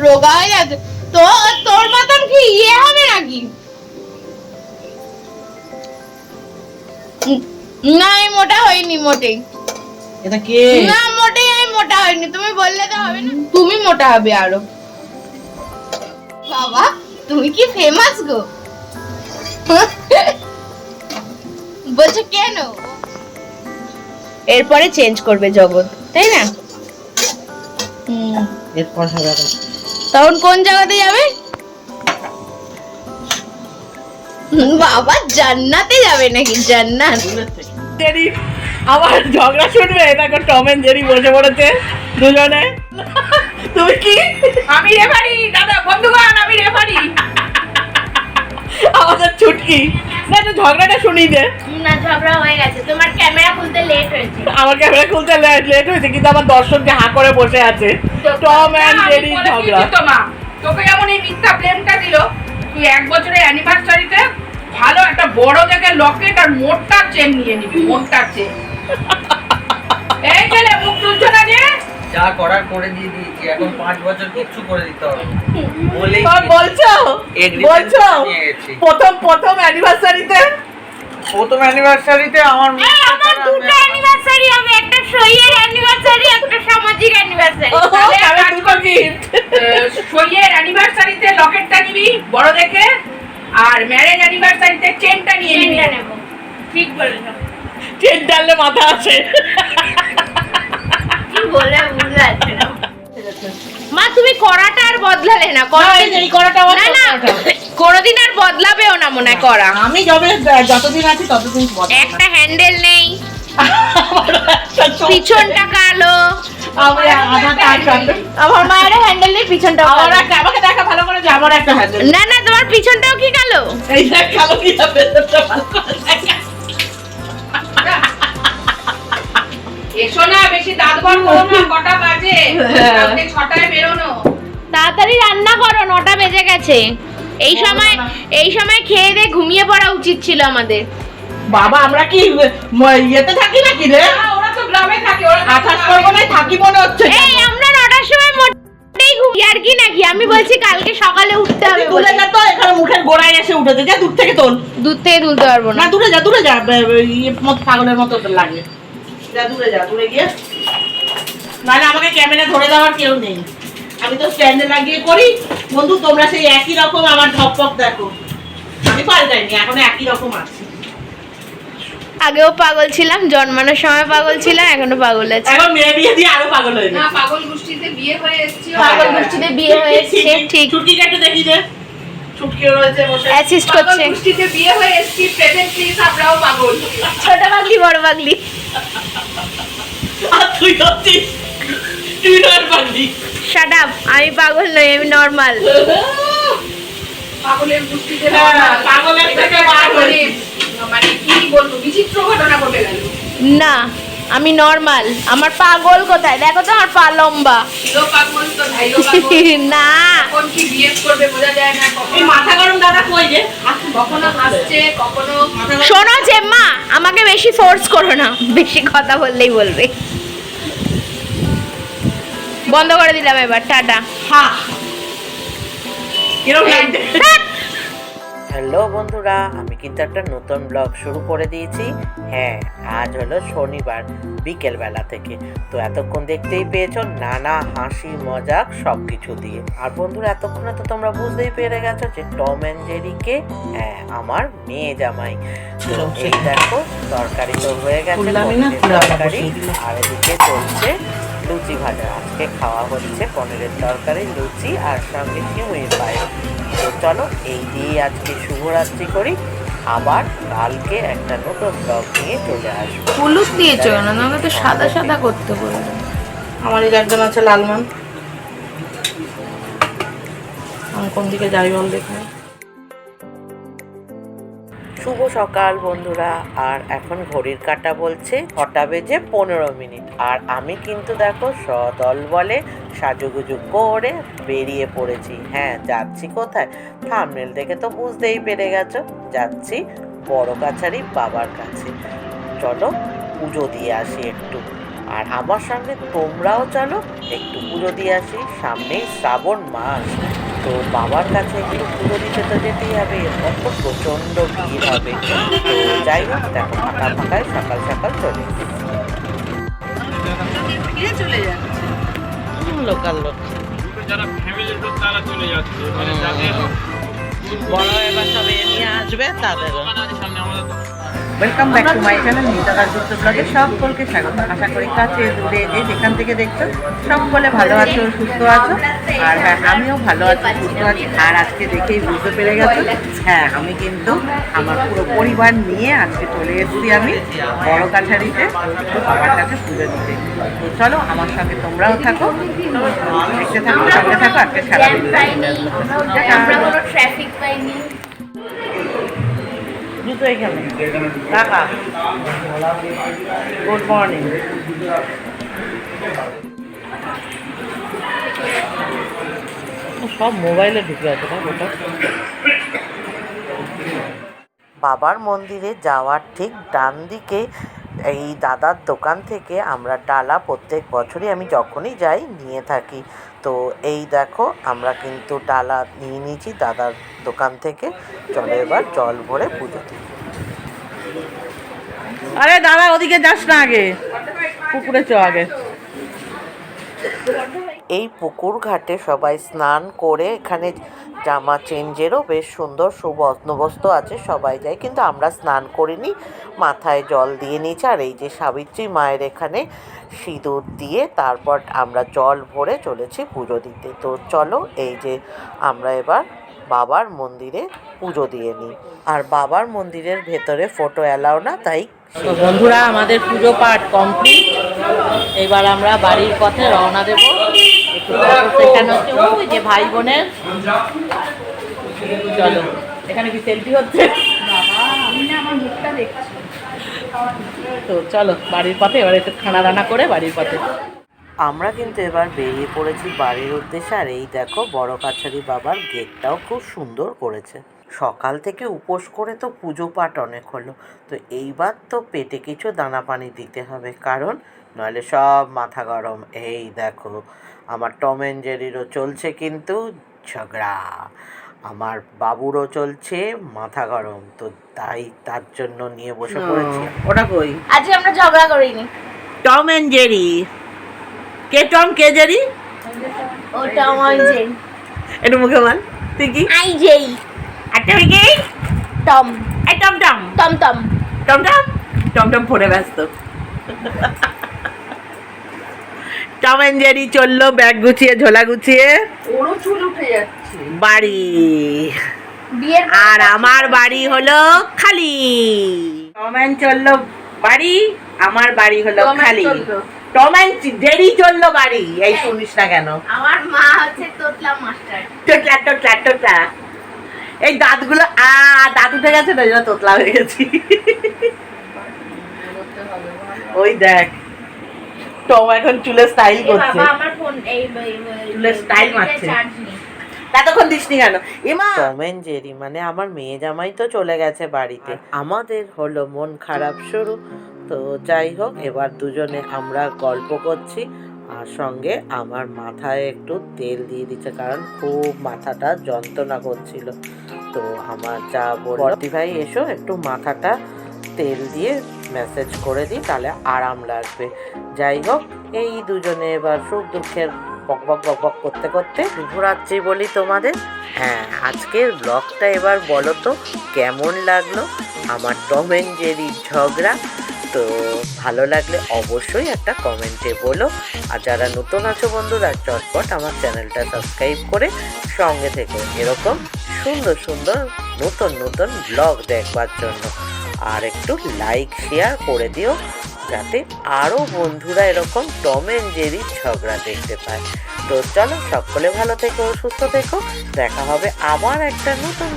রোগা হয়ে যাচ্ছে তো। তোর মতন কি ইয়ে হবে নাকি? না আমি মোটা হইনি মোটেই। এটা কে? না মোটেই আমি মোটা হইনি, তুমি বললে তো হবে না। তুমি মোটা হবে আরো। বাবা তুমি কি ফেমাস গো? বলছো কেন? এরপরে চেঞ্জ করবে জগৎ, তাই না? এরপর সাজা তখন কোন জায়গাতে যাবে? বাবা জান্নাতে যাবে নাকি? জান্নাত। জেরি আমার ঝগড়া শুনবে? দেখো টম এন্ড জেরি বসে পড়েছে দুজনে। তুমি কি? আমি রেফারি দাদা, বন্ধুগণ আমি রেফারি। আমাদের ছুটকি না, তো ঝগড়াটা শুনি দে। না ঝগড়া হয়ে গেছে, তোমার ক্যামেরা খুলতে লেট হয়েছে। আমার ক্যামেরা খুলতে লেট হয়েছে, কিন্তু আমার দর্শক যে হাঁ করে বসে আছে। টম এন্ড জেরি ঝগড়া। মা তোকে যেমন এই মিথ্যা প্রেমটা দিল, তুই 1 বছরের অ্যানিভার্সারিতে ভালো একটা বড় দেখে লকেট আর মোটটা চেন নিয়ে নিবি, মোটটা চেন। এই ছেলে মুখ তুলছো না যে? যা করার করে দিয়ে দিয়েছি, এখন 5 বছর কিচ্ছু করে দিতে হবে বলেই বলছো প্রথম অ্যানিভার্সারিতে আমার আমার দুটো অ্যানিভার্সারি হবে, একটা সইয়ের অ্যানিভার্সারি, একটা সামাজিক অ্যানিভার্সারি। সইয়ের অ্যানিভার্সারিতে লকেটটা নিবি বড় দেখে, আর ম্যারেজ অ্যানিভার্সারিতে চেনটা নিয়ে নিবি। নেব। ঠিক বলেছো। চেন ডাললে মাথা আছে। কি বলে বুঝতে পারছি না। মা তুমি কড়াটা আর বদলালে না? এই করাটা না না কোনোদিন আর বদলাবেও না মনে হয় কড়া। আমি যতদিন আছি ততদিন একটা হ্যান্ডেল নেই, পিছনটা কালো। আমার মায়ের হ্যান্ডেল নেই, পিছনটা আমাকে দেখা ভালো করে যে আমার একটা হ্যান্ডেল। না না তোমার পিছনটাও কি কালো? এই দেখ কালো কি হবে, ভালো করে দেখা। এসো না, বেশি দাঁত বার করো না, কটা বাজে? রাতে 6টায় বেরোনো। তাড়াতাড়ি রান্না করো, 9টা বেজে গেছে। এই সময় খেয়ে দিয়ে ঘুমিয়ে পড়া উচিত ছিল আমাদের। বাবা আমরা কি ইয়েতে থাকি নাকি রে? ওরা তো গ্রামে থাকে, ওরা আঠাশ পর্বনায় থাকি মনে হচ্ছে। এই আমরা 9টার সময় মোটেই ঘুমি আর কি নাকি? আমি বলছি কালকে সকালে উঠতে হবে। তুলে যা তো, এখানে মুখের গোড়ায় এসে উঠেছে, যা দূর থেকে তোল। দূর থেকে তুলতে পারবো না। না দূরে যা পাগলের মতো লাগে। যা দূরে গিয়ে। নাহলে আমাকে ক্যামেরা ধরে দেওয়ার কেউ নেই, আমি তো স্ট্যান্ডে লাগিয়ে করি। বন্ধু তোমরা সেই একই রকম আমার ঝকপক দেখো, আমি পাল্টাইনি, এখন একই রকম আছি। আগেও পাগল ছিলাম, জন্মানোর সময় পাগল ছিলাম, এখনো পাগল আছে। এখন মেয়ে বিয়ে দিয়ে আরো পাগল হয়ে না, গেছে। পাগল গোষ্ঠীতে বিয়ে হয়ে এসেছি। পাগল গোষ্ঠীতে বিয়ে হয়েছে, ঠিক। ছুটকিকে একটু দেখি দে, ছুটকিও রয়েছে বসে অ্যাসিস্ট পাগল করছে। গোষ্ঠীতে বিয়ে হয়ে এসেছি, প্রেজেন্টলি আমরাও পাগল। ছোট পাগলি বড় পাগলি। আর তুই হচ্ছিস তুই নয় পাগলি। শাট আপ, আমি পাগল নই, আমি নরমাল। পাগলের গোষ্ঠীতে হ্যাঁ, পাগলের থেকে বার হয়েছি। মানে কি বলবো, বিচিত্র ঘটনা ঘটে গেল। না আমি নরমাল, আমার পাগল কোথায় দেখো তো, আমার পা লম্বা। লো পাগল তো ভাইলো পাগল। না কখন কি বিহেভ করবে বোঝা যায় না, এই কখনো মাথা গরম দাদা কই রে? কখনো হাসছে, কখনো শোনো জেম্মা, আমাকে বেশি ফোর্স করো না, বেশি কথা বললেই বলবে। বন্ধ করে দিলাম এবার, টাটা। হ্যাঁ এরকম লাগছে। হ্যালো বন্ধুরা, আমি কিন্তু একটা নতুন ব্লগ শুরু করে দিয়েছি। হ্যাঁ, আজ হলো শনিবার বিকেল বেলা থেকে। তো এতক্ষণ দেখতেই পেয়েছো নানা হাসি মজাক সব কিছু দিয়ে। আর বন্ধুরা এতক্ষণে তো তোমরা বুঝতেই পেরে গেছো যে টম অ্যান্ড জেরিকে, হ্যাঁ আমার মেয়ে জামাই। তো এই দেখো তরকারি তো হয়ে গেছে, পনিরের তরকারি, আর এদিকে চলছে লুচি ভাজা। আজকে খাওয়া হচ্ছে পনিরের তরকারি, লুচি আর সঙ্গে শিমুইর পায়েস। তো চলো এই দিয়ে আজকে শুভরাত্রি করি, আবার কালকে একটা নতুন ব্লগ নিয়ে চলে আসবো। হলুদ দিয়েছো কেন? আমাকে তো সাদা সাদা করতে বললো। আমার এই একজন আছে লালমান, আমি কোন দিকে যাই বল দেখে। শুভ সকাল বন্ধুরা, আর এখন ঘড়ির কাঁটা বলছে 6টা বেজে 15 মিনিট। আর আমি কিন্তু দেখো সদল বলে সাজুগুজু করে বেরিয়ে পড়েছি। হ্যাঁ, যাচ্ছি কোথায়? থাম্বনেল দেখে তো বুঝতেই পেরে গেছো, যাচ্ছি বড় কাছারি বাবার কাছে। চলো পুজো দিয়ে আসি একটু। আর আমার সঙ্গে তোমরাও চলো একটু পুজো দিয়ে আসি, সামনেই শ্রাবণ মাস। তো বাবার কাছে একটু পুজো দিতে তো যেতেই হবে, এরপর তো প্রচণ্ড ভিড় হবে। তো যাই হোক, দেখো ফাঁকা ফাঁকায় সকাল সকাল চলে চলে যাচ্ছে লোকাল লোক। যারা ফ্যামিলি লোক তারা চলে যাচ্ছে, মানে যাদের বড় এবার সব এ নিয়ে আসবে তাদেরও। দোকান আছে সামনে আমাদের দোকান। Welcome back to my channel নিতাদার যুক্ত ব্লগে সকলকে স্বাগত। আশা করি কাছে দূরে যে যেখান থেকে দেখছো সকলে ভালো আছো, সুস্থ আছো। আর হ্যাঁ, আমিও ভালো আছি, সুস্থ আছি। আর আজকে দেখেই বুঝতে পেরে গেছো, হ্যাঁ আমি কিন্তু আমার পুরো পরিবার নিয়ে আজকে চলে এসেছি আমি বড় কাছারিতে একটু বাবার কাছে পুজো দিতে। তো চলো আমার সঙ্গে তোমরাও থাকো, দেখতে থাকো, সঙ্গে থাকো। আজকে সারাদিন ট্রাফিক পাইনি। জুতো এখানে টাকা। Good morning. সব মোবাইলে ঢুকে আছে না ওটা। বাবার মন্দিরে যাওয়ার ঠিক ডান দিকে এই দাদার দোকান থেকে আমরা ডালা প্রত্যেক বছরই আমি যখনই যাই নিয়ে থাকি। তো এই দেখো আমরা কিন্তু ডালা নিয়ে নিয়েছি দাদার দোকান থেকে। চলো এবার জল ভরে পুজো দিই। আরে দাদা ওদিকে যাস না, আগে পুকুরে চ আগে। এই পুকুর ঘাটে সবাই স্নান করে এখানে জামা চেঞ্জেরও বেশ সুন্দর সুবন্দোবস্ত আছে, সবাই যায়, কিন্তু আমরা স্নান করিনি, মাথায় জল দিয়ে নিয়েছি। আর এই যে সাবিত্রী মায়ের এখানে সিঁদুর দিয়ে তারপর আমরা জল ভরে চলেছি পুজো দিতে। তো চলো এই যে আমরা এবার বাবার মন্দিরে পুজো দিয়ে নিই। আর বাবার মন্দিরের ভেতরে ফটো অ্যালাউ না, তাই তো বন্ধুরা আমাদের পুজো পাঠ কমপ্লিট। এবার আমরা বাড়ির পথে রওনা দেবো। একটু সেখানে হচ্ছে ওই যে ভাই বোনের। চলো, এখানে কি সেলফি হচ্ছে? আমার মুখটা দেখছি। তো চলো বাড়ির পথে এবার একটু খানা দানা করে বাড়ির পথে। আমরা কিন্তু এবার বেরিয়ে পড়েছি বাড়ির উদ্দেশ্যে। আর এই দেখো বড় কাছারি বাবার গেটটাও খুব সুন্দর করেছে। সকাল থেকে উপোস করে তো পুজো পাঠ অনেক হলো, তো এইবার তো পেটে কিছু দানা পানি দিতে হবে, কারণ নইলে সব মাথা গরম। এই দেখো আমার টম অ্যান্ড জেরিরও চলছে কিন্তু ঝগড়া, আমার বাবুরও চলছে মাথা গরম। তো তাই তার জন্য নিয়ে বসে পড়েছি। ওটা কই? আজকে আমরা ঝগড়া করিনি। Tom and Jerry. কে টম কে জেরি? ও টম আর জেরি। একটু মুখে বল তুই কি? I Jerry. আর তুমি কি? টম। এই Tom Tom Tom Tom. Tom Tom Tom Tom ফোনে ব্যস্ত। টম অ্যান্ড জেরি চললো ব্যাগ গুছিয়ে ঝোলা গুছিয়ে ওরও চুল উঠে যাচ্ছে। বাড়ি। বিয়ের আর আমার বাড়ি হলো খালি। টম অ্যান্ড চললো বাড়ি, আমার বাড়ি হলো টম অ্যান্ড খালি। চললো। টম অ্যান্ড জেরি চললো বাড়ি। এই শুনিস না কেন? আমার মা হচ্ছে তোতলা মাস্টার। টোটলা টোটলা টোটলা। এই দাঁতগুলো দাঁত উঠে গেছে না, যেন তোতলা হয়ে গেছি। ওই দেখ টম এখন চুলে স্টাইল করছে। বাবা আমার ফোন এই চুলের স্টাইল মারছে। চার্জ নেই। এতক্ষণ দিসনি কেন? এমা টম অ্যান্ড জেরি মানে আমার মেয়ে জামাই তো চলে গেছে বাড়িতে, আমাদের হলো মন খারাপ শুরু। তো যাই হোক, এবার দুজনে আমরা গল্প করছি, আর সঙ্গে আমার মাথায় একটু তেল দিয়ে দিচ্ছে, কারণ খুব মাথাটা যন্ত্রণা করছিল। তো আমার যা বলতি ভাই এসো একটু মাথাটা তেল দিয়ে ম্যাসেজ করে দিই, তাহলে আরাম লাগবে। যাই হোক, এই দুজনে এবার সুখ দুঃখের বক বক বক বক করতে করতে ঘোরাচ্ছি বলি তোমাদের। হ্যাঁ, আজকের ব্লগটা এবার বলো তো কেমন লাগলো আমার টম অ্যান্ড জেরির ঝগড়া। তো ভালো লাগলে অবশ্যই একটা কমেন্টে বলো। আর যারা নতুন আছো বন্ধুরা, চটপট আমার চ্যানেলটা সাবস্ক্রাইব করে সঙ্গে থেকো এরকম সুন্দর সুন্দর নতুন নতুন ব্লগ দেখবার জন্য। আর একটু লাইক শেয়ার করে দিও, যাতে আরও বন্ধুরা এরকম টম অ্যান্ড জেরির ঝগড়া দেখতে পায়। তো চলো সকলে ভালো থেকো, সুস্থ থেকো, দেখা হবে আবার একটা নতুন